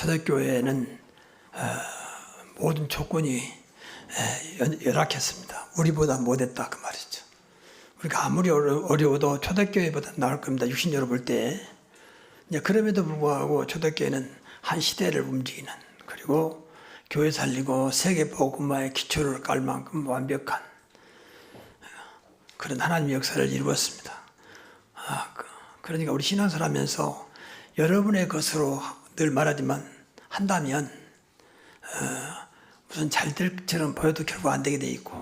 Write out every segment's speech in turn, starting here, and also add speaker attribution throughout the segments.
Speaker 1: 초대교회는 모든 조건이 열악했습니다. 우리보다 못했다 그 말이죠. 우리가 아무리 어려워도 초대교회보다 나을 겁니다. 육신적으로 볼 때. 그럼에도 불구하고 초대교회는 한 시대를 움직이는, 그리고 교회 살리고 세계 복음화의 기초를 깔 만큼 완벽한 그런 하나님의 역사를 이루었습니다. 그러니까 우리 신앙생활 하면서 여러분의 것으로 늘 말하지만 한다면 우선 잘 될 것처럼 보여도 결국 안 되게 돼 있고,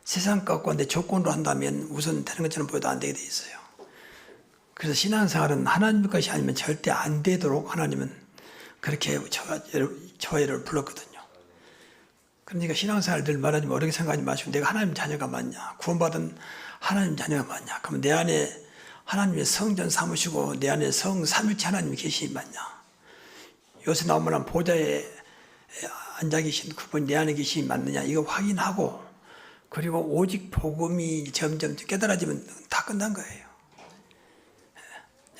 Speaker 1: 세상 갖고 내 조건으로 한다면 우선 되는 것처럼 보여도 안 되게 돼 있어요. 그래서 신앙생활은 하나님의 것이 아니면 절대 안 되도록 하나님은 그렇게 저와 여러분을 불렀거든요. 그러니까 신앙생활 늘 말하지만 어렵게 생각하지 마시고, 내가 하나님 자녀가 맞냐, 구원받은 하나님 자녀가 맞냐, 그러면 내 안에 하나님의 성전 삼으시고 내 안에 성 삼위일체 하나님이 계시니 맞냐, 요새 나오면 보좌에 앉아 계신 그분 내 안에 계시니 맞느냐, 이거 확인하고, 그리고 오직 복음이 점점 깨달아지면 다 끝난 거예요.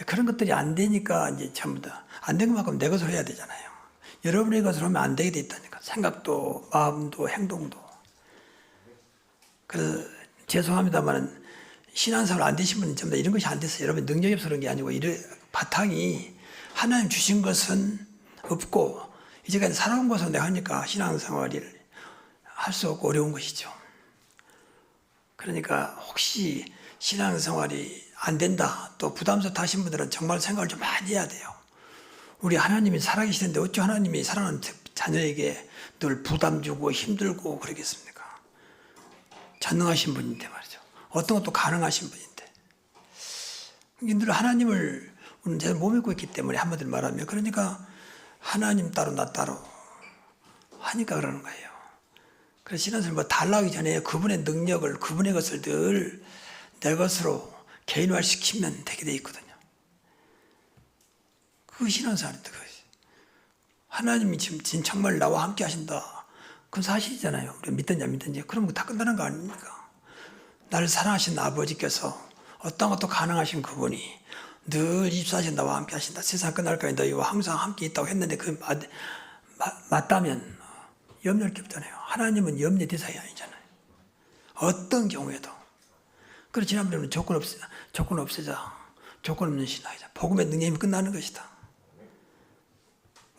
Speaker 1: 그런 것들이 안 되니까 이제 전부 다 안 된 것만큼 내 것으로 해야 되잖아요. 여러분의 것으로 하면 안 되게 돼 있다니까. 생각도 마음도 행동도. 그래서 죄송합니다만 신앙생활 안 되신 분은 전부 다 이런 것이 안 됐어요. 여러분 능력이 없어서 그런 게 아니고 바탕이 하나님 주신 것은 없고 이제까지 살아온 것으로 내가 하니까 신앙생활을 할 수 없고 어려운 것이죠. 그러니까 혹시 신앙생활이 안 된다, 또 부담스럽다 하신 분들은 정말 생각을 좀 많이 해야 돼요. 우리 하나님이 살아계시는데 어찌 하나님이 사랑하는 자녀에게 늘 부담 주고 힘들고 그러겠습니까? 전능하신 분인데 말이죠. 어떤 것도 가능하신 분인데. 늘 하나님을 우리는 제대로 못 믿고 있기 때문에 한마디로 말하면, 그러니까 하나님 따로 나 따로 하니까 그러는 거예요. 그래서 신앙생활 뭐 달라하기 전에 그분의 능력을, 그분의 것을 늘 내 것으로 개인화시키면 되게 돼 있거든요. 그 신앙생활인데, 하나님이 지금 정말 나와 함께 하신다, 그건 사실이잖아요. 우리가 믿든지 안 믿든지. 그럼 다 끝나는 거 아닙니까? 나를 사랑하신 아버지께서 어떤 것도 가능하신 그분이 늘 24시간 나와 함께 하신다, 세상 끝날까지 너희와 항상 함께 있다고 했는데 그 맞다면 염려할 게 없잖아요. 하나님은 염려 대상이 아니잖아요. 어떤 경우에도. 그래서 지난번에는 조건 없애자, 조건 없는 신앙이자 복음의 능력이 끝나는 것이다.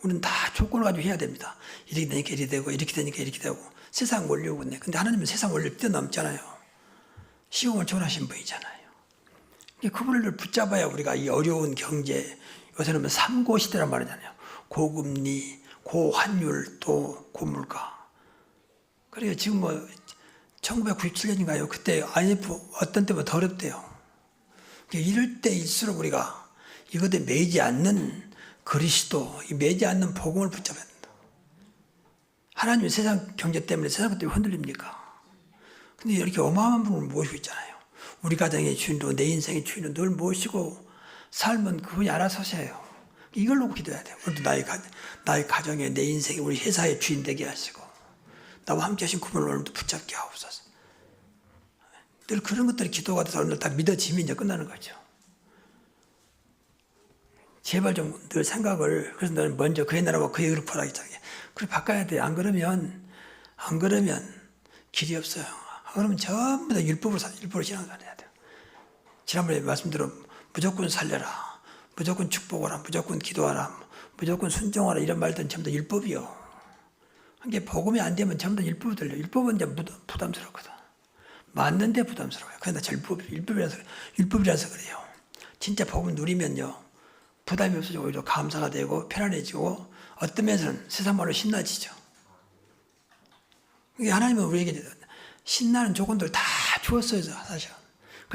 Speaker 1: 우리는 다 조건을 가지고 해야 됩니다. 이렇게 되니까 이렇게 되고, 이렇게 되니까 이렇게 되고. 세상 원리고 있네. 근데 하나님은 세상 원리를 뛰어넘잖아요. 시공을 초월하신 분이잖아요. 그분을 붙잡아야 우리가 이 어려운 경제, 요새는 3고 시대란 말이잖아요. 고금리, 고환율, 또 고물가. 그래요. 지금 1997년인가요? 그때 IMF 어떤 때보다 더 어렵대요. 이럴 때일수록 우리가 이것에 매이지 않는 그리스도, 매이지 않는 복음을 붙잡아야 된다. 하나님이 세상 경제 때문에 세상 것 때문에 흔들립니까? 근데 이렇게 어마어마한 분을 모시고 있잖아요. 우리 가정의 주인도 내 인생의 주인도 늘 모시고 삶은 그분이 알아서 하세요. 이걸 놓고 기도해야 돼요. 오늘도 나의 가정에, 내 인생에, 우리 회사의 주인 되게 하시고 나와 함께 하신 그분을 오늘도 붙잡게 하옵소서. 늘 그런 것들이 기도가 돼서 오늘 다 믿어지면 이제 끝나는 거죠. 제발 좀 늘 생각을, 그래서 너는 먼저 그의 나라와 그의 의를 구하라 했잖아요. 그걸 바꿔야 돼요. 안 그러면 길이 없어요. 그러면 전부 다 율법으로 신앙생활 해야 돼요. 지난번에 말씀대로 무조건 살려라, 무조건 축복하라, 무조건 기도하라, 무조건 순종하라, 이런 말들은 전부 다 율법이요. 이게 복음이 안 되면 전부 다 율법이 들려요. 율법은 이제 부담스럽거든. 맞는데 부담스러워요. 그러나 율법이라서 그래요. 진짜 복음 누리면요, 부담이 없어지고 오히려 감사가 되고 편안해지고 어떤 면에서는 세상 말로 신나지죠. 이게 하나님은 우리에게 신나는 조건들 다 주었어요, 사실.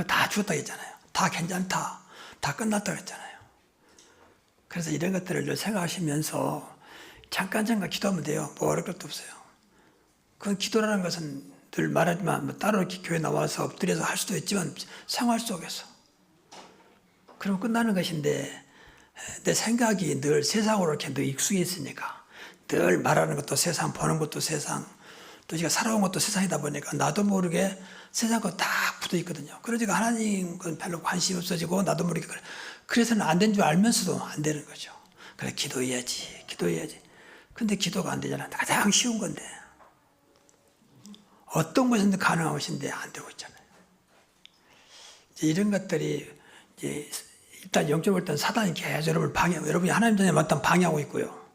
Speaker 1: 다 주었다고 했잖아요. 다 괜찮다, 다 끝났다고 했잖아요. 그래서 이런 것들을 늘 생각하시면서 잠깐 기도하면 돼요. 뭐 어려울 것도 없어요. 그 기도라는 것은 늘 말하지만 따로 이렇게 교회 나와서 엎드려서 할 수도 있지만 생활 속에서. 그럼 끝나는 것인데, 내 생각이 늘 세상으로 이렇게 늘 익숙해 있으니까 늘 말하는 것도 세상, 보는 것도 세상, 또 제가 살아온 것도 세상이다 보니까 나도 모르게 세상 거 다 붙어 있거든요. 그러니까 하나님 건 별로 관심이 없어지고 나도 모르게 그래서는 안 된 줄 알면서도 안 되는 거죠. 그래, 기도해야지. 근데 기도가 안 되잖아. 가장 쉬운 건데. 어떤 것은 가능한 것인데 안 되고 있잖아요. 이제 이런 것들이 이제 일단 영적으로 볼 때는 사단이 계속 여러분이 하나님 전에 맞다 방해하고 있고요.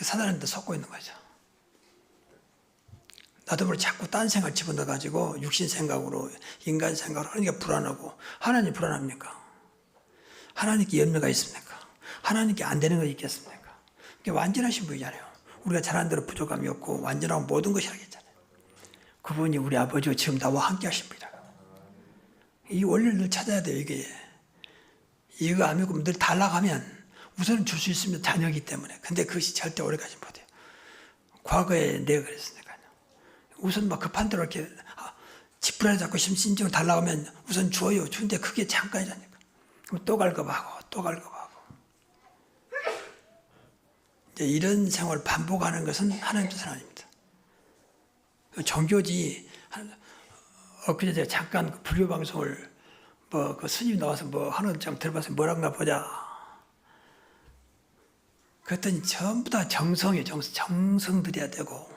Speaker 1: 사단한테 속고 있는 거죠. 나도 모르게 자꾸 딴 생각 집어넣어가지고 육신 생각으로 인간 생각으로 하니까 불안하고, 하나님 불안합니까? 하나님께 염려가 있습니까? 하나님께 안 되는 거 있겠습니까? 그게 완전하신 분이잖아요. 우리가 잘한 대로 부족함이 없고 완전하고 모든 것이 하겠잖아요. 그분이 우리 아버지가 지금 나와 함께 하신 분이다. 이 원리를 늘 찾아야 돼요. 이거 안 믿고 늘 달라가면 우선은 줄 수 있으면 자녀이기 때문에. 근데 그것이 절대 오래가지 못해요. 과거에 내가 그랬으니까요. 우선 막 급한 대로 이렇게 지푸라기 잡고 심신적으로 달라가면 우선 줘요. 주는데 그게 잠깐이라니까. 그럼 또 갈급하고 또 갈급하고. 이제 이런 생활을 반복하는 것은 하나님 뜻은 아닙니다. 종교지, 엊그제 제가 잠깐 그 불교 방송을 그 스님 나와서 하는 장 들어봐서 뭐란가 보자. 그랬더니 전부 다 정성이에요. 정성 들여야 되고.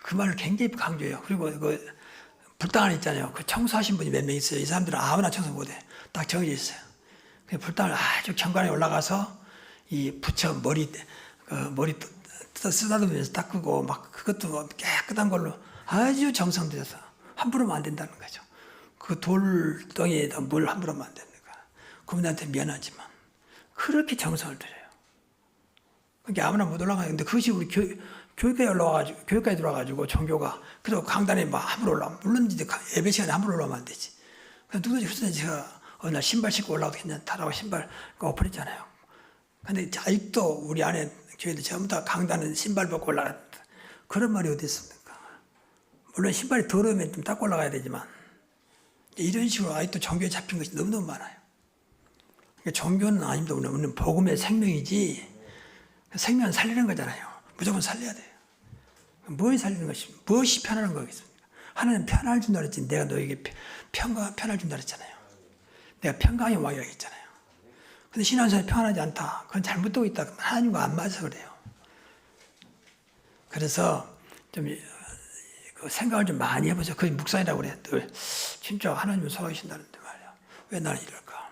Speaker 1: 그 말을 굉장히 강조해요. 그리고 그 불당안 있잖아요. 그 청소하신 분이 몇 명 있어요. 이 사람들은 아무나 청소 못해. 딱 정해져 있어요. 그 불당을 아주 경관에 올라가서 이 부처 머리 쓰다듬으면서 닦고 막 그것도 깨끗한 걸로 아주 정성 들여서 함부로 하면 안 된다는 거죠. 그 돌덩이에다 물 함부로 하면 안 됩니까? 그분한테 미안하지만 그렇게 정성을 들여요. 그러니까 아무나 못 올라가요. 근데 그것이 우리 교육까지 들어와가지고 종교가 그리고 강단에 막 함부로 올라가면 물론 이제 예배 시간에 함부로 올라가면 안 되지. 누구든지 그래서 제가 어느 날 신발 신고 올라가도 괜찮다라고 신발 오픈했잖아요. 근데 아직도 우리 안에 교회들 전부 다 강단은 신발 벗고 올라간다. 그런 말이 어디 있습니까? 물론 신발이 더러우면 좀 닦고 올라가야 되지만 이런 식으로 아직도 종교에 잡힌 것이 너무너무 많아요. 그러니까 종교는 아닙니다. 우리는 복음의 생명이지 생명은 살리는 거잖아요. 무조건 살려야 돼요. 무엇이 살리는 것입니까? 무엇이 편안한 거겠습니까? 하나님 편안을 준다 그랬지. 내가 너에게 편안을 준다 그랬잖아요. 내가 평강의 왕이라고 했잖아요. 근데 신앙생활이 평안하지 않다. 그건 잘못되고 있다. 하나님과 안 맞아서 그래요. 그래서 좀 그 생각을 좀 많이 해보세요. 그게 묵상이라고 그래요. 늘 진짜 하나님을 소화하신다는데 말이야. 왜 나는 이럴까?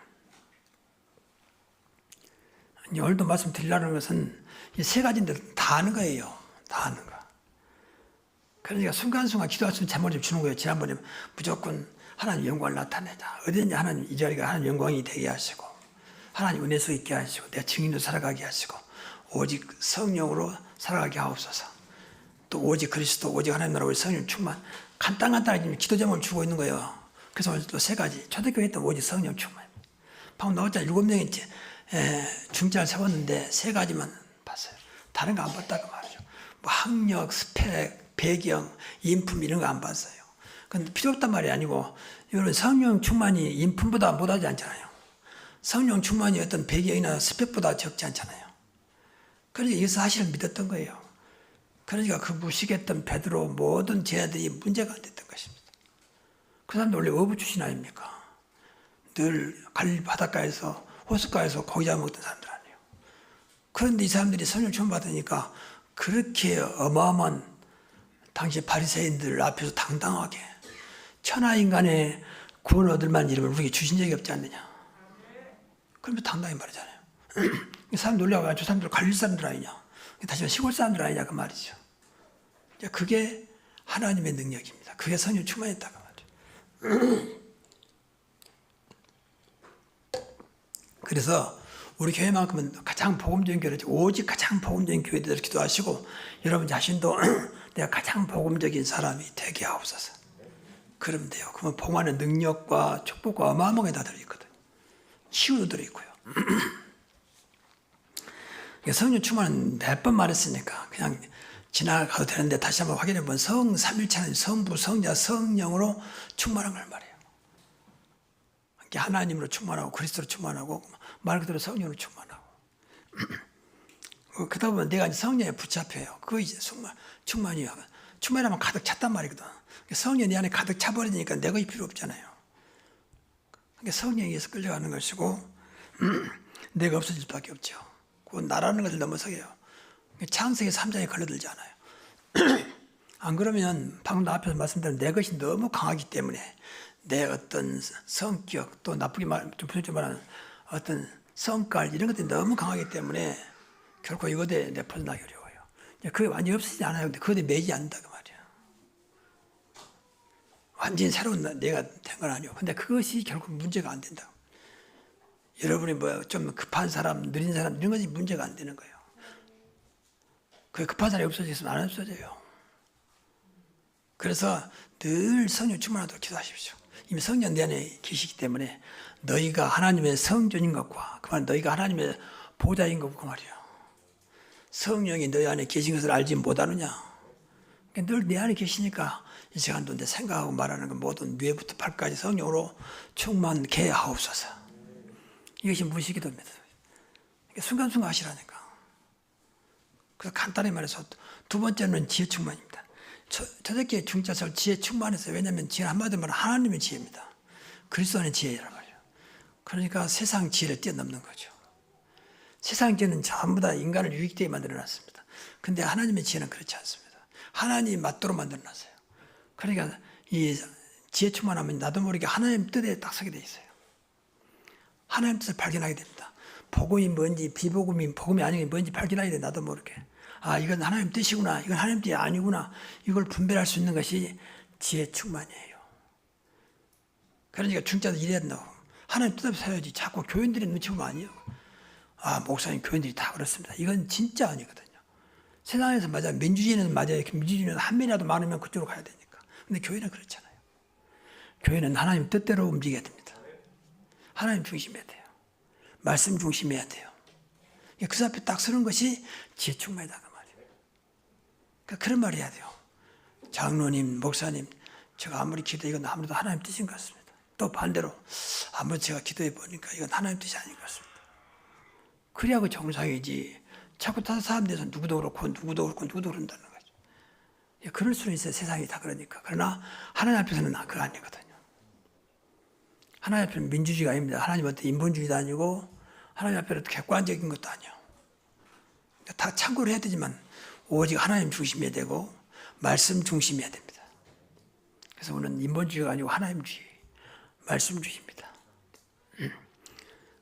Speaker 1: 오늘도 말씀드리려는 것은 이 세 가지인데 다 아는 거예요. 다 아는 거. 그러니까 순간순간 기도할 수 있는 제목을 좀 주는 거예요. 지난번에 무조건 하나님 영광을 나타내자. 어디든지 하나님 이 자리가 하나님 영광이 되게 하시고 하나님 은혜 속 있게 하시고 내 증인으로 살아가게 하시고 오직 성령으로 살아가게 하옵소서. 또 오직 그리스도 오직 하나님 나라 우리 성령 충만. 간단하게 기도 제목을 주고 있는 거예요. 그래서 오늘 또 세 가지. 초대교회 때 오직 성령 충만. 방금 나왔잖아요. 7명이 중자를 세웠는데 세 가지만 봤어요. 다른 거 안 봤다고 말이죠. 뭐 학력, 스펙, 배경, 인품 이런 거 안 봤어요. 근데 필요 없단 말이 아니고 이거는 성령 충만이 인품보다 못하지 않잖아요. 성령 충만이 어떤 배경이나 스펙보다 적지 않잖아요. 그러니까 이것을 사실을 믿었던 거예요. 그러니까 그 무식했던 베드로 모든 제자들이 문제가 안 됐던 것입니다. 그 사람들 원래 어부 출신 아닙니까? 늘 갈릴리 바닷가에서 호숫가에서 고기 잡아먹던 사람들 아니에요. 그런데 이 사람들이 성령 충만 받으니까 그렇게 어마어마한 당시 바리새인들 앞에서 당당하게 천하인간의 구원 얻을 만한 이름을 우리에게 주신 적이 없지 않느냐. 그러면 당당히 말하잖아요. 이 사람 놀려가지고 저 사람들 갈릴 사람들 아니냐. 다시 말해 시골 사람들 아니냐 그 말이죠. 그게 하나님의 능력입니다. 그게 성령 충만했다고 말이죠. 그래서 우리 교회만큼은 가장 복음적인 교회를 오직 가장 복음적인 교회들을 기도하시고 여러분 자신도 내가 가장 복음적인 사람이 되게 하옵소서. 그러면 돼요. 그러면 복음하는 능력과 축복과 어마어마하게 다 들어있거든요. 치유도 들어있고요. 성령 충만은 몇 번 말했으니까 그냥 지나가도 되는데 다시 한번 확인해보면 삼일체는 성부, 성자, 성령으로 충만한 걸 말해요. 하나님으로 충만하고 그리스도로 충만하고 말 그대로 성령으로 충만하고 그러다 보면 내가 성령에 붙잡혀요. 그거 이제 충만이요. 충만하면 가득 찼단 말이거든. 성령이 내 안에 가득 차버리니까 내가 필요 없잖아요. 그러니까 성령에 의해서 끌려가는 것이고 내가 없어질 수밖에 없죠. 그건 나라는 것을 넘어서게요. 창세기 3장에 걸려들지 않아요. 안 그러면 방금 앞에서 말씀드린 내 것이 너무 강하기 때문에 내 어떤 성격 또 나쁘게 좀 부정적으로 말하는 어떤 성깔 이런 것들이 너무 강하기 때문에 결코 이것에 내 벗어나기 어려워요. 그게 완전히 없어지지 않아요. 근데 그것에 매이지 않는다 그 말이에요. 완전히 새로운 내가 된 건 아니에요. 근데 그것이 결국 문제가 안 된다. 여러분이 뭐 좀 급한 사람, 느린 사람 이런 것이 문제가 안 되는 거예요. 그 급한 사람이 없어지면 안 없어져요. 그래서 늘 성령 충만하도록 기도하십시오. 이미 성령 내 안에 계시기 때문에 너희가 하나님의 성전인 것과 그 말 너희가 하나님의 보좌인 것과 그 말이에요. 성령이 너희 안에 계신 것을 알지 못하느냐. 늘 내 안에 계시니까 이 시간도 내 생각하고 말하는 건 모든 뇌부터 발까지 성령으로 충만케 하옵소서. 이것이 무식기도입니다. 순간순간 하시라니까. 그래서 간단히 말해서 두 번째는 지혜 충만입니다. 초대교회 중자설 지혜 충만했어요. 왜냐하면 지혜는 한마디로 말하면 하나님의 지혜입니다. 그리스도 안의 지혜란 말이에요. 그러니까 세상 지혜를 뛰어넘는 거죠. 세상 지혜는 전부 다 인간을 유익되게 만들어놨습니다. 근데 하나님의 지혜는 그렇지 않습니다. 하나님이 맞도록 만들어놨어요. 그러니까 이 지혜 충만하면 나도 모르게 하나님 뜻에 딱 서게 돼 있어요. 하나님 뜻을 발견하게 됩니다. 복음이 뭔지 복음이 아닌 게 뭔지 발견하게 돼 나도 모르게. 아 이건 하나님 뜻이구나. 이건 하나님 뜻이 아니구나. 이걸 분별할 수 있는 것이 지혜 충만이에요. 그러니까 중자도 이래야 된다고. 하나님 뜻 앞에 서야지. 자꾸 교인들이 눈치 보면 아니에요. 아 목사님 교인들이 다 그렇습니다. 이건 진짜 아니거든요. 세상에서 맞아요. 민주주의는 맞아요. 민주주의는 한 명이라도 많으면 그쪽으로 가야 되니까. 근데 교회는 그렇잖아요. 교회는 하나님 뜻대로 움직여야 됩니다. 하나님 중심해야 돼요. 말씀 중심해야 돼요. 그 앞에 딱 서는 것이 지혜 충만이다 그 말이에요. 그러니까 그런 말 해야 돼요. 장로님, 목사님, 제가 아무리 기도해 이건 아무래도 하나님 뜻인 것 같습니다. 또 반대로 아무리 제가 기도해 보니까 이건 하나님 뜻이 아닌 것 같습니다. 그래야 정상이지. 자꾸 다른 사람들에서 누구도 그렇고 누구도 그런다는 거죠. 그럴 수는 있어요. 세상이 다 그러니까. 그러나 하나님 앞에서는 그거 아니거든요. 하나님 앞에는 민주주의가 아닙니다. 하나님한테 인본주의도 아니고 하나님 앞에는 객관적인 것도 아니에요. 다 참고를 해야 되지만 오직 하나님 중심이어야 되고 말씀 중심이어야 됩니다. 그래서 오늘 인본주의가 아니고 하나님주의, 말씀주의입니다.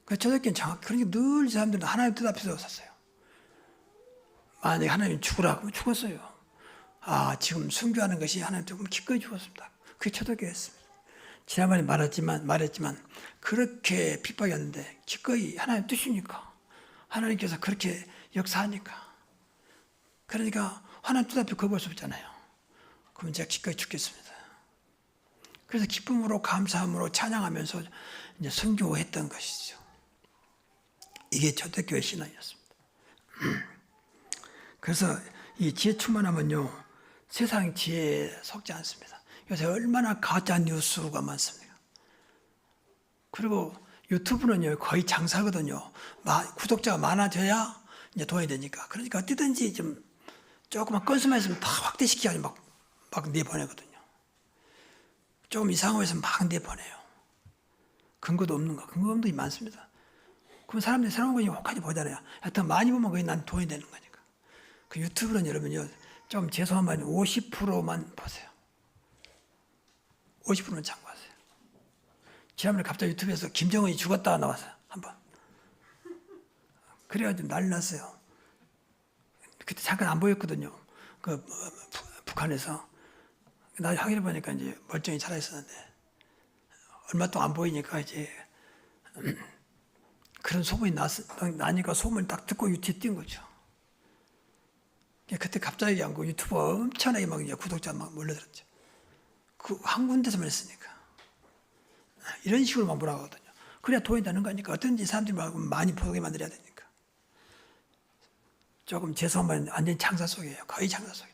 Speaker 1: 그 초대교회는 정확히 그러니까 늘 사람들은 하나님 뜻 앞에서 섰어요. 만약에 하나님이 죽으라 그러면 죽었어요. 아 지금 순교하는 것이 하나님 뜻 그러면 기꺼이 죽었습니다. 그게 초대교회였습니다. 지난번에 말했지만 그렇게 핍박이었는데 기꺼이 하나님 뜻이니까 하나님께서 그렇게 역사하니까 그러니까 하나님 뜻 앞에 거부할 수 없잖아요. 그럼 제가 기꺼이 죽겠습니다. 그래서 기쁨으로 감사함으로 찬양하면서 이제 선교했던 것이죠. 이게 초대교회 신앙이었습니다. 그래서 이 지혜 충만하면요 세상 지혜에 속지 않습니다. 요새 얼마나 가짜 뉴스가 많습니까? 그리고 유튜브는요 거의 장사거든요. 구독자가 많아져야 이제 돈이 되니까. 그러니까 어디든지 좀 조금만 건수만 있으면 다 확대시켜가지고 막 내보내거든요. 조금 이상한 거 있으면 막 내보내요. 근거도 없는 거, 근거 없는 게 많습니다. 그럼 사람들이 새로운 거 혹하지 보잖아요. 하여튼 많이 보면 그게 난 돈이 되는 거니까. 그 유튜브는 여러분요 좀 죄송한 말이 50%만 보세요. 50%는 참고하세요. 지난번에 갑자기 유튜브에서 김정은이 죽었다 나왔어요. 한번. 그래가지고 난리 났어요. 그때 잠깐 안 보였거든요. 북한에서. 나중에 확인해 보니까 이제 멀쩡히 살아있었는데, 얼마 동안 안 보이니까 이제, 그런 소문이 나니까 소문을 딱 듣고 유튜브에 뛴 거죠. 그때 갑자기 안 고 유튜브 엄청나게 막 이제 구독자 막 몰려들었죠. 그 한 군데서만 했으니까. 이런 식으로 막 뭐라고 하거든요. 그래야 돈이 되는 거니까 어떤지 사람들이 많이 보게 만들어야 되니까. 조금 죄송한 말은 완전히 장사 속이에요. 거의 장사 속입니다.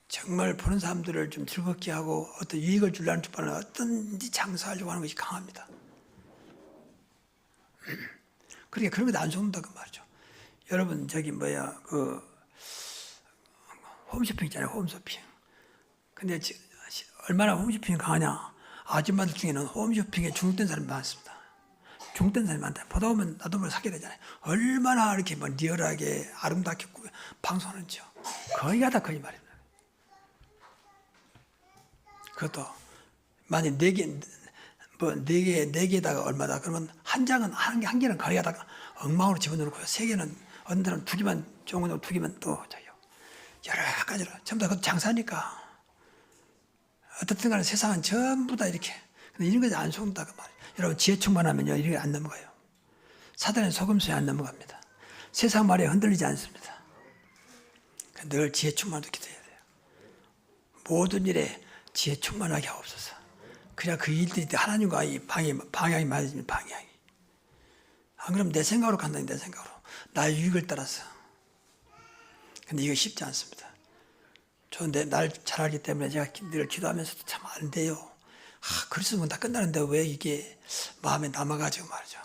Speaker 1: 정말 보는 사람들을 좀 즐겁게 하고 어떤 유익을 주려는 쪽보다는 어떤지 장사하려고 하는 것이 강합니다. 그러니까 그런 것도 안 속는다 그 말이죠. 여러분 홈쇼핑 있잖아요. 홈쇼핑. 근데 얼마나 홈쇼핑이 강하냐. 아줌마들 중에는 홈쇼핑에 중독된 사람이 많습니다. 중된 사람이 많다. 보다 보면 나도 모르게 사게 되잖아요. 얼마나 이렇게 뭐 리얼하게 아름답게 방송하는지요. 거의가 다 거의 말입니다. 그것도 만약 네 개에다가 얼마다 그러면 한 장은 한 개는 거의 하다가 엉망으로 집어넣고요. 세 개는 어느 데는 두 개만 좋은 거 두 개만 또 저기요. 여러 가지로 전부 다 그것도 장사니까 어떻든 간에 세상은 전부 다 이렇게 근데 이런 것이 안 속는다 그 말이에요. 여러분 지혜 충만하면요 이렇게 안 넘어가요. 사단의 속임수에 안 넘어갑니다. 세상 말에 흔들리지 않습니다. 늘 지혜 충만도 기도해야 돼요. 모든 일에 지혜 충만하게 하옵소서. 그래야 그 일들이 하나님과 이 방향이 맞으면 방향이. 안 그러면 내 생각으로 간다니 내 생각으로. 나의 유익을 따라서. 근데 이거 쉽지 않습니다. 저는 날 잘 알기 때문에 제가 늘 기도하면서도 참 안 돼요. 그랬으면 다 끝나는데 왜 이게 마음에 남아가지고 말이죠.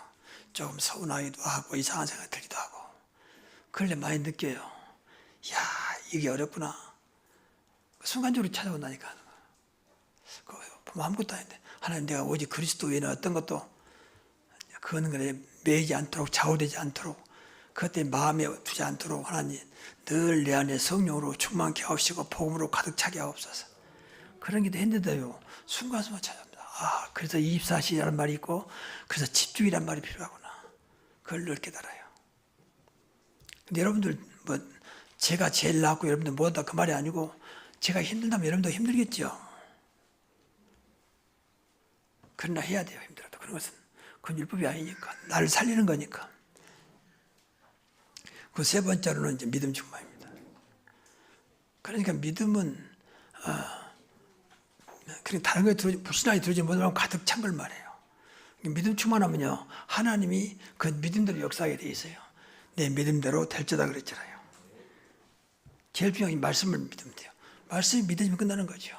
Speaker 1: 조금 서운하기도 하고 이상한 생각이 들기도 하고. 그럴 때 많이 느껴요. 이야 이게 어렵구나. 순간적으로 찾아온다니까. 보면 아무것도 아닌데 하나님 내가 오직 그리스도 외에는 어떤 것도 그거는 그래 매이지 않도록 좌우되지 않도록 그것 때문에 마음에 두지 않도록 하나님 늘 내 안에 성령으로 충만케 하옵시고 복음으로 가득 차게 하옵소서. 그런 기도 했는데요 순간순간 찾아옵니다. 그래서 24시라는 말이 있고 그래서 집중이란 말이 필요하구나. 그걸 늘 깨달아요. 근데 여러분들 뭐 제가 제일 낫고 여러분들 뭐다 그 말이 아니고 제가 힘들다면 여러분도 힘들겠죠. 그러나 해야 돼요. 힘들어도. 그런 것은 그건 율법이 아니니까. 나를 살리는 거니까. 그 세 번째로는 이제 믿음 충만입니다. 그러니까 믿음은 그냥 다른 거에 불순하게 들어오지 못하면 가득 찬 걸 말해요. 믿음 충만하면요 하나님이 그 믿음대로 역사하게 돼 있어요. 내 믿음대로 될지다 그랬잖아요. 제일 중요한 게 말씀을 믿으면 돼요. 말씀이 믿으면 끝나는 거죠.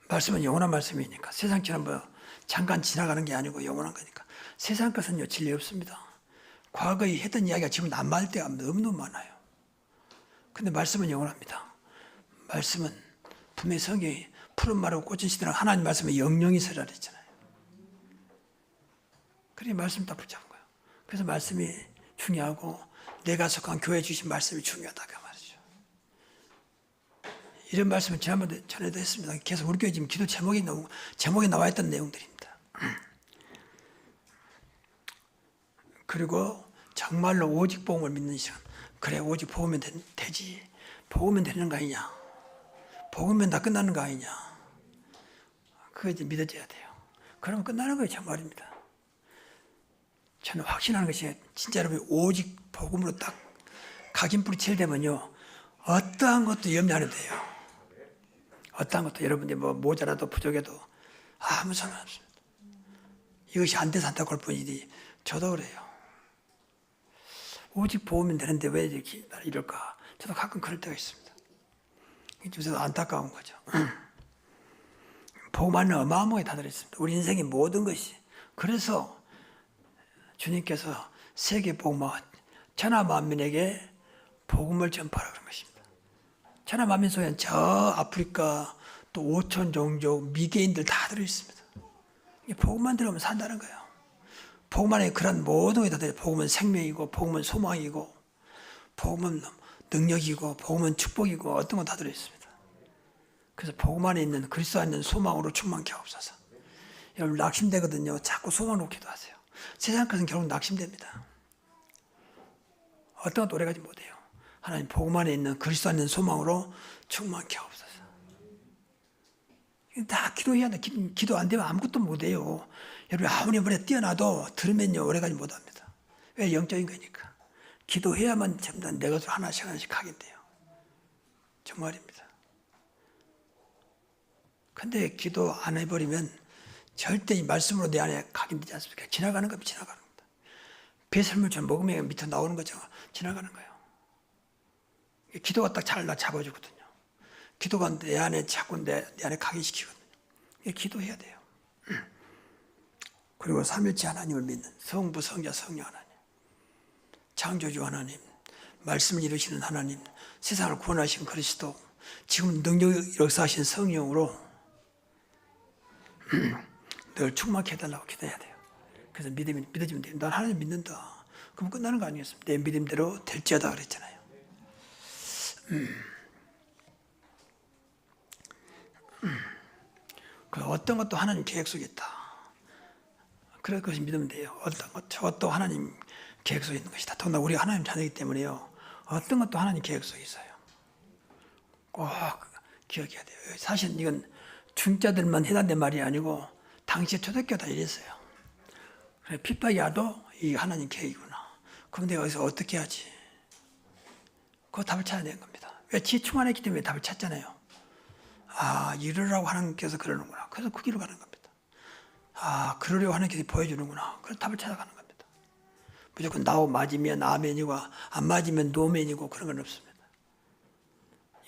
Speaker 1: 말씀은 영원한 말씀이니까 세상처럼 뭐 잠깐 지나가는 게 아니고 영원한 거니까 세상 것은요 진리 없습니다. 과거에 했던 이야기가 지금 안 맞을 때가 너무너무 많아요. 근데 말씀은 영원합니다. 말씀은 분명히 성경이 푸른 말하고 꽂힌 시대는 하나님 말씀에 영영이 서라 그랬잖아요. 그래 말씀 딱 붙잡은 거예요. 그래서 말씀이 중요하고 내가 속한 교회 주신 말씀이 중요하다 그 말이죠. 이런 말씀을 지난번에 전에도 했습니다. 계속 우리 교회 지금 기도 제목에 나와 있던 내용들입니다. 그리고 정말로 오직 복음을 믿는 시간. 그래 오직 복음면 되지. 복음면 되는 거 아니냐. 복음면 다 끝나는 거 아니냐. 그거 이제 믿어져야 돼요. 그러면 끝나는 거예요 정말입니다. 저는 확신하는 것이 진짜 여러분이 오직 복음으로 딱 각인뿌리 칠 되면요 어떠한 것도 염려 안 해도 돼요. 어떠한 것도 여러분이 뭐 모자라도 부족해도 아무 상관없습니다. 이것이 안 돼서 안타까울 뿐이지 저도 그래요. 오직 보면 되는데 왜 이렇게 이럴까? 저도 가끔 그럴 때가 있습니다. 저도 안타까운 거죠. 복음 안에 어마어마하게 다 들어있습니다. 우리 인생의 모든 것이. 그래서 주님께서 세계 복음화 천하 만민에게 복음을 전파하라 그런 것입니다. 천하 만민 속에는 저 아프리카 또 5천 종족 미개인들 다 들어있습니다. 복음만 들어오면 산다는 거예요. 복음 안에 그런 모든 게 다 들어요. 복음은 생명이고 복음은 소망이고 복음은 능력이고 복음은 축복이고 어떤 건 다 들어있습니다. 그래서 복음 안에 있는 그리스도 안에 있는 소망으로 충만케 하옵소서. 여러분 낙심되거든요. 자꾸 소망 놓기도 하세요. 세상 것은 결국 낙심됩니다. 어떤 것도 오래가지 못해요. 하나님 복음 안에 있는 그리스도 안에 있는 소망으로 충만케 하옵소서. 다 기도해야 돼. 기도 안 되면 아무것도 못해요. 여러분 아무리 머리에 뛰어나도 들으면요 오래가지 못합니다. 왜? 영적인 거니까. 기도해야만 전부 다 내 것으로 하나씩 하게 돼요. 정말입니다. 근데 기도 안 해버리면 절대 이 말씀으로 내 안에 각인되지 않습니까? 지나가는 겁니다. 지나가는 겁니다. 배설물처럼 먹으면 밑에 나오는 것처럼 지나가는 거예요. 기도가 딱 잘 잡아주거든요. 기도가 내 안에 자꾸 내 안에 각인시키거든요. 기도해야 돼요. 그리고 삼일째 하나님을 믿는 성부, 성자, 성령 하나님, 창조주 하나님, 말씀을 이루시는 하나님, 세상을 구원하신 그리스도, 지금 능력 역사하신 성령으로 늘 충만케 해달라고 기도해야 돼요. 그래서 믿어지면 돼요. 난 하나님 믿는다. 그럼 끝나는 거 아니겠습니까? 내 믿음대로 될지어다 그랬잖아요. 그 어떤 것도 하나님 계획 속에 있다. 그럴 것이 믿으면 돼요. 어떤 것, 저것도 하나님 계획 속에 있는 것이다. 더구나 우리가 하나님 자녀이기 때문에요. 어떤 것도 하나님 계획 속에 있어요. 꼭 기억해야 돼요. 사실 이건 중자들만 해당된 말이 아니고 당시에 초대교회 다 이랬어요. 핍박이 와도 이 하나님 계획이구나. 그럼 내가 여기서 어떻게 하지? 그 답을 찾아낸 겁니다. 왜 지충만했기 때문에 답을 찾잖아요. 아, 이러라고 하나님께서 그러는구나. 그래서 그 길로 가는 겁니다. 아, 그러려고 하나님께서 보여주는구나. 그래서 답을 찾아가는 겁니다. 무조건 나하고 맞으면 아멘이고 안 맞으면 노멘이고 그런 건 없습니다.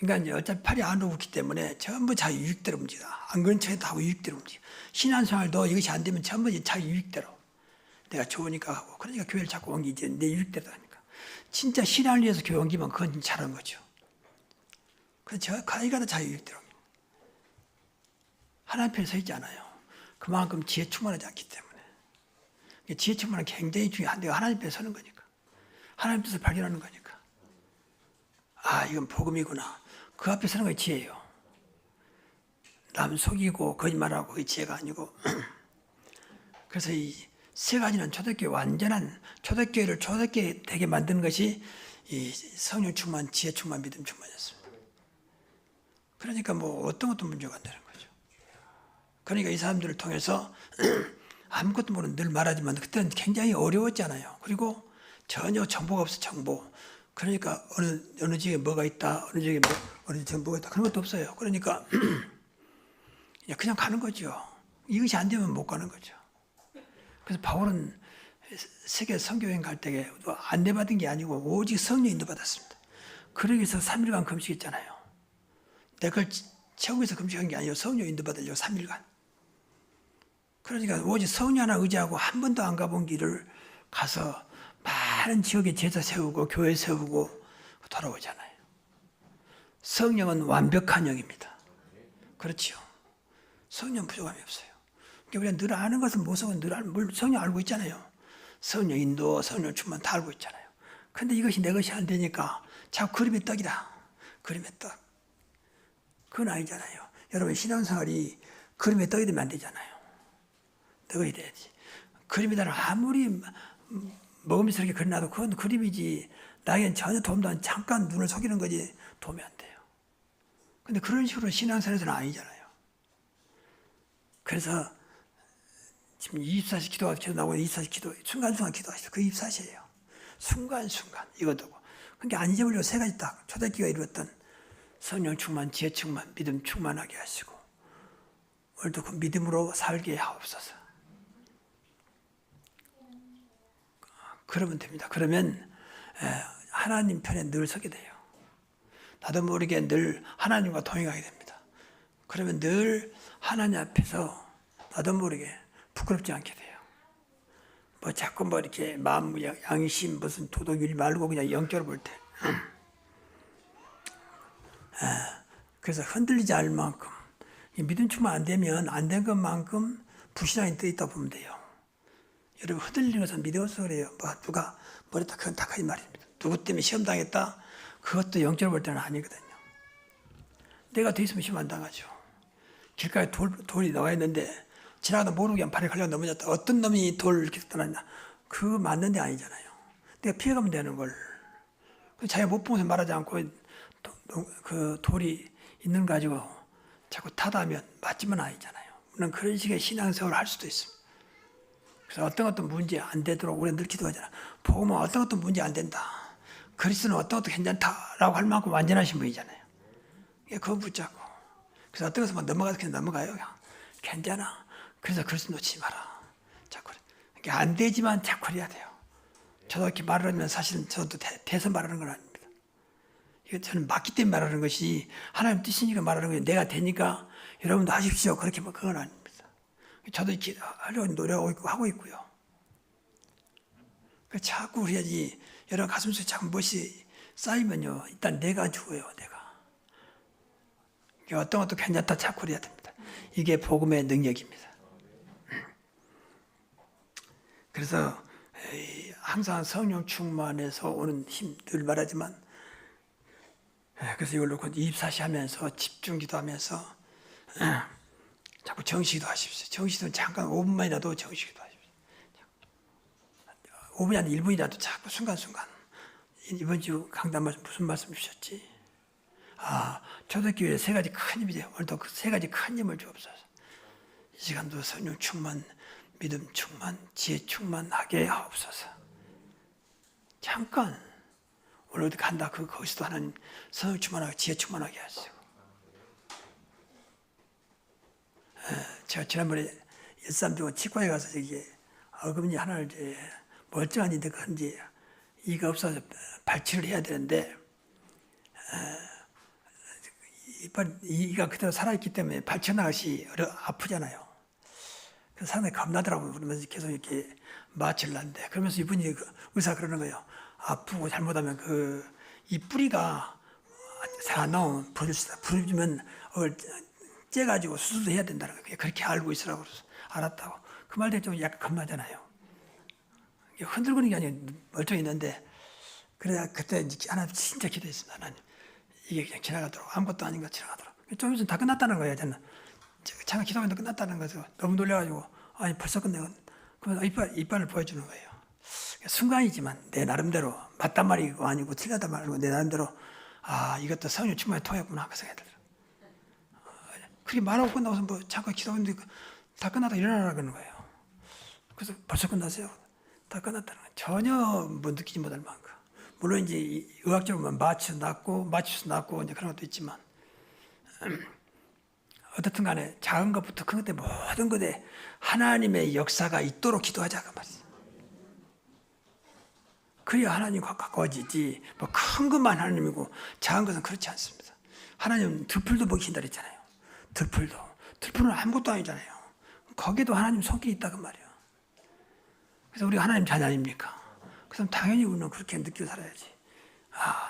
Speaker 1: 인간이 어차피 팔이 안으로 굽기 때문에 전부 자기 유익대로 움직여. 안 그런 척해도 하고 유익대로 움직여. 신앙생활도 이것이 안 되면 전부 자기 유익대로. 내가 좋으니까 하고. 그러니까 교회를 자꾸 옮기지. 내 유익대로 하니까. 진짜 신앙을 위해서 교회 옮기면 그건 잘한 거죠. 그래서 가히 가다 자기 유익대로 옮깁니다. 하나님 편에 서 있지 않아요. 그만큼 지혜 충만하지 않기 때문에. 지혜 충만은 굉장히 중요한데 하나님 편에 서는 거니까. 하나님 뜻을 발견하는 거니까. 아, 이건 복음이구나. 그 앞에 서는 게 지혜예요. 남 속이고 거짓말하고 그게 지혜가 아니고. 그래서 이 세 가지는 초대교회 완전한 초대교회를 초대교회 되게 만드는 것이 이 성령 충만, 지혜 충만, 믿음 충만이었습니다. 그러니까 뭐 어떤 것도 문제가 안 되는 거죠. 그러니까 이 사람들을 통해서 아무것도 모르는 늘 말하지만 그때는 굉장히 어려웠잖아요. 그리고 전혀 정보가 없어 정보. 그러니까 어느 지역에 뭐가 있다, 어느 지역에 어느 지역에 뭐가 있다 그런 것도 없어요. 그러니까 그냥 가는 거죠. 이것이 안 되면 못 가는 거죠. 그래서 바울은 세계 선교여행 갈 때에 안내받은 게 아니고 오직 성령 인도받았습니다. 그러기 위해서 3일간 금식했잖아요. 내가 그걸 채우기 위해서 금식한 게 아니고 성령 인도받으려고 3일간. 그러니까 오직 성령 하나 의지하고 한 번도 안 가본 길을 가서 많은 지역에 제자 세우고 교회 세우고 돌아오잖아요. 성령은 완벽한 영입니다. 그렇죠. 성령 부족함이 없어요. 그러니까 우리가 늘 아는 것은 모성은 늘 성령 알고 있잖아요. 성령 인도, 성령 충만 다 알고 있잖아요. 그런데 이것이 내 것이 안 되니까 자꾸 그림의 떡이다. 그림의 떡. 그건 아니잖아요. 여러분 신앙생활이 그림의 떡이 되면 안 되잖아요. 떡이 돼야지. 그림이다는 아무리 먹음직스럽게 그려놔도 그건 그림이지. 나에겐 전혀 도움도 안 잠깐 눈을 속이는 거지 도움이 안 돼요. 근데 그런 식으로 신앙생활에서는 아니잖아요. 그래서 지금 24시 기도 나오고 24시 기도 순간순간 기도하시죠. 그 24시예요. 순간순간 이것도. 그러니까 안 잊어버리고 세 가지 딱 초대교회가 이루었던 성령 충만, 지혜 충만, 믿음 충만하게 하시고 오늘도 그 믿음으로 살게 하옵소서. 그러면 됩니다. 그러면 하나님 편에 늘 서게 돼요. 나도 모르게 늘 하나님과 동행하게 됩니다. 그러면 늘 하나님 앞에서 나도 모르게 부끄럽지 않게 돼요. 뭐 자꾸 뭐 이렇게 마음 양심 무슨 도덕률 말고 그냥 영적으로 볼 때. 그래서 흔들리지 않을 만큼 믿음 충만 안 되면 안 된 것만큼 불신앙이 떠 있다 보면 돼요. 여러분 흔들리는 것은 믿음 없어서 그래요. 뭐 누가 뭐랬다 그건 다 거짓 말입니다. 누구 때문에 시험 당했다 그것도 영적으로 볼 때는 아니거든요. 내가 돼 있으면 시험 안 당하죠. 길가에 돌이 나와 있는데 지나가다 모르고 그냥 발에 걸려 넘어졌다. 어떤 놈이 돌을 이렇게 떠났냐. 그거 맞는 데 아니잖아요. 내가 피해가면 되는 걸. 자기가 못 보면서 말하지 않고 그 돌이 있는 거 가지고 자꾸 타다면 맞지만 아니잖아요. 물론 그런 식의 신앙생활을 할 수도 있습니다. 그래서 어떤 문제 안 되도록 우리가 늘 기도하잖아. 복음은 어떤 것도 문제 안 된다. 그리스도는 어떤 것도 괜찮다라고 할 만큼 완전하신 분이잖아요. 그거 붙잡고. 그래서 어떤 것은 넘어가서 그냥 넘어가요. 그냥. 괜찮아. 그래서 그리스도 놓치지 마라. 자꾸. 그러니까 안 되지만 자꾸 해야 돼요. 저도 이렇게 말을 하면 사실은 저도 대서 말하는 건 아닙니다. 이거 저는 맞기 때문에 말하는 것이 하나님 뜻이니까 말하는 거예요. 내가 되니까 여러분도 하십시오. 그렇게 뭐 그건 아닙니다. 저도 이렇게 하려고 노력하고 있고 하고 있고요. 자꾸 그래야지 여러분 가슴속에 자꾸 무엇이 쌓이면요. 일단 내가 죽어요. 내가. 어떤 것도 괜찮다 자꾸 그래야 됩니다. 이게 복음의 능력입니다. 그래서 항상 성령 충만해서 오는 힘 늘 말하지만, 그래서 이걸 놓고 24시 하면서 집중 기도하면서 자꾸 정시기도 하십시오. 정시기도는 잠깐 5분만이라도 정시기도 하십시오. 5분이 아니라 1분이라도 자꾸 순간순간. 이번 주 강단 말씀 무슨 말씀 주셨지? 초대교회 세 가지 큰 힘이 돼요. 오늘도 그 세 가지 큰 힘을 주옵소서. 이 시간도 성령 충만, 믿음 충만, 지혜 충만하게 하옵소서. 잠깐 오늘 어디 간다 거기서도 하나님 성령 충만하게 지혜 충만하게 하시고. 제가 지난번에 일삼병원 치과에 가서 어금니 하나를 멀쩡한 인데 그런지 이가 없어서 발치를 해야 되는데 이가 그대로 살아있기 때문에 발치나가 것이 아프잖아요. 그래서 사람들이 겁나더라고요. 그러면서 계속 이렇게 마취를 하는데, 그러면서 이분이 의사 그러는 거예요. 아프고 잘못하면 이 뿌리가 잘 안 나오면 부러지면 째가지고 수술도 해야 된다는 거예요. 그렇게 알고 있으라고 그래서 알았다고. 그 말 때문에 좀 약간 겁나잖아요. 흔들거리는 게 아니고 멀쩡히 있는데, 그래야 그때 하나님 진짜 기도했습니다. 하나님 이게 그냥 지나가도록, 아무것도 아닌 것 지나가도록. 좀 있으면 다 끝났다는 거예요. 저는 잠깐 기도하는데 끝났다는 거죠. 너무 놀라가지고 아니 벌써 끝내고, 그러면 이빨을 보여주는 거예요. 순간이지만 내 나름대로 맞단 말이고 아니고 틀렸단 말이고 내 나름대로 이것도 성령 충만히 통했구나 그 생각이 들어요. 그렇게 말하고 끝나고서 뭐 잠깐 기도했는데 다 끝나다 일어나라 그러는 거예요. 그래서 벌써 끝났어요. 다 끝났다는 거예요. 전혀 뭐 느끼지 못할 만큼. 물론 이제 의학적으로 마취도 낫고 이제 그런 것도 있지만, 어떻든 간에 작은 것부터 큰 것들 모든 것에 하나님의 역사가 있도록 기도하자 그 말이에요. 그래야 하나님과 가까워지지, 뭐 큰 것만 하나님이고 작은 것은 그렇지 않습니다. 하나님은 들풀도 먹이신다 그랬잖아요. 들풀은 아무것도 아니잖아요. 거기에도 하나님 손길이 있다 그 말이에요. 그래서 우리가 하나님 자녀 아닙니까? 그래서 당연히 우리는 그렇게 느끼고 살아야지.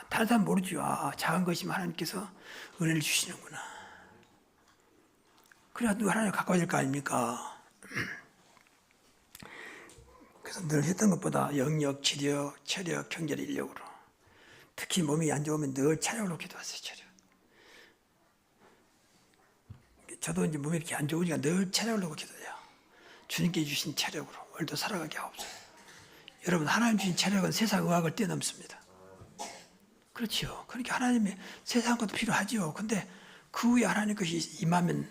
Speaker 1: 다른 사람 모르죠. 작은 것이면 하나님께서 은혜를 주시는구나. 그래야 누가 하나님 가까워질 거 아닙니까? 그래서 늘 했던 것보다 영역, 지력, 체력, 경제를 인력으로, 특히 몸이 안 좋으면 늘 체력으로 기도하세요. 체력. 저도 이제 몸이 이렇게 안 좋으니까 늘 체력을 놓고 기도해요. 주님께 주신 체력으로 오늘도 살아가게 하옵소서. 여러분, 하나님 주신 체력은 세상 의학을 뛰어넘습니다. 그렇죠. 그러니까 하나님의 세상 것도 필요하지요. 근데 그 위에 하나님 것이 임하면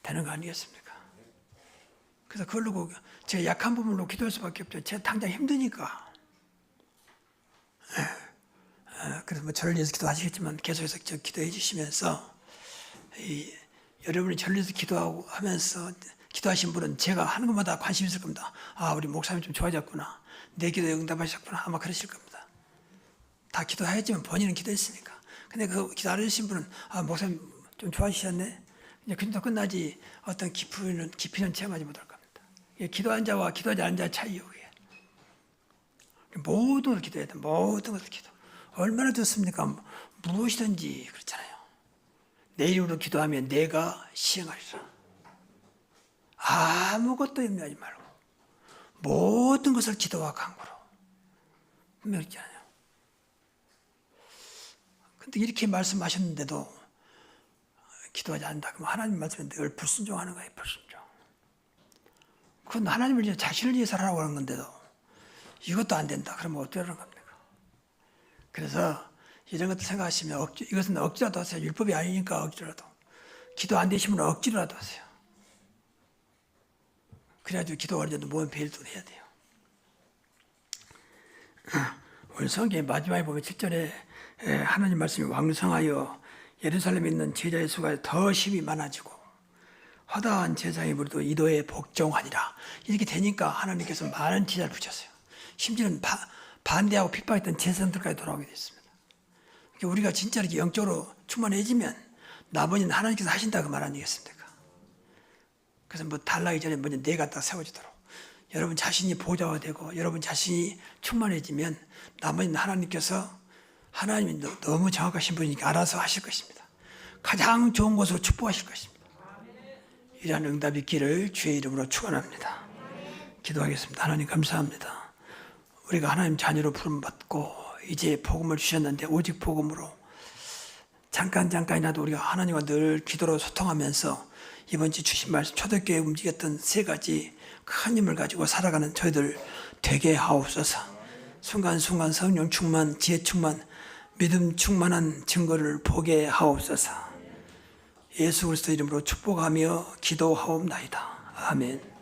Speaker 1: 되는 거 아니겠습니까? 그래서 그걸로 제가 약한 부분으로 기도할 수밖에 없죠. 제가 당장 힘드니까. 그래서 뭐 저를 위해서 기도하시겠지만 계속해서 기도해 주시면서, 여러분이 저를 위해서 기도하면서 기도하신 분은 제가 하는 것마다 관심 있을 겁니다. 우리 목사님 좀 좋아졌구나. 내 기도에 응답하셨구나. 아마 그러실 겁니다. 다 기도하였지만 본인은 기도했으니까. 근데 그 기도 안 해주신 분은 목사님 좀 좋아지셨네. 이제 그 정도 끝나지 어떤 깊이는 체험하지 못할 겁니다. 기도한 자와 기도하지 않은 자의 차이요. 모든 걸 기도해야 돼. 모든 것을 기도. 얼마나 좋습니까? 무엇이든지 그렇잖아요. 내 이름으로 기도하면 내가 시행하리라. 아무것도 염려하지 말고 모든 것을 기도와 간구로. 분명히 있잖아요. 근데 이렇게 말씀하셨는데도 기도하지 않는다. 그럼 하나님 말씀에 늘 불순종하는 거예요. 불순종. 그건 하나님을 위해 자신을 위해 살아라고 하는 건데도 이것도 안 된다. 그러면 어쩌라는 겁니까? 그래서 이런 것들 생각하시면 이것은 억지라도 하세요. 율법이 아니니까 억지라도. 기도 안 되시면 억지라도 하세요. 그래야지고 기도 어려도 몸에 배일도 해야 돼요. 오늘 성경의 마지막에 보면 7절에 하나님 말씀이 왕성하여 예루살렘에 있는 제자의 수가 더 심히 많아지고 허다한 제사의 무리도 이도에 복종하니라. 이렇게 되니까 하나님께서 많은 제자를 붙였어요. 심지어는 반대하고 핍박했던 제사장들까지 돌아오게 됐습니다. 그러니까 우리가 진짜 이렇게 영적으로 충만해지면 나머지는 하나님께서 하신다 그 말 아니겠습니까? 그래서 뭐 달라기 전에 먼저 내 갖다 세워지도록 여러분 자신이 보좌가 되고 여러분 자신이 충만해지면 나머지는 하나님이 너무 정확하신 분이니까 알아서 하실 것입니다. 가장 좋은 것으로 축복하실 것입니다. 이러한 응답이 있기를 주의 이름으로 축원합니다. 기도하겠습니다. 하나님 감사합니다. 우리가 하나님 자녀로 부름받고 이제 복음을 주셨는데 오직 복음으로 잠깐이라도 우리가 하나님과 늘 기도로 소통하면서 이번 주 주신 말씀 초대교회에 움직였던 세 가지 큰 힘을 가지고 살아가는 저희들 되게 하옵소서. 순간순간 성령 충만, 지혜 충만, 믿음 충만한 증거를 보게 하옵소서. 예수 그리스도 이름으로 축복하며 기도하옵나이다. 아멘.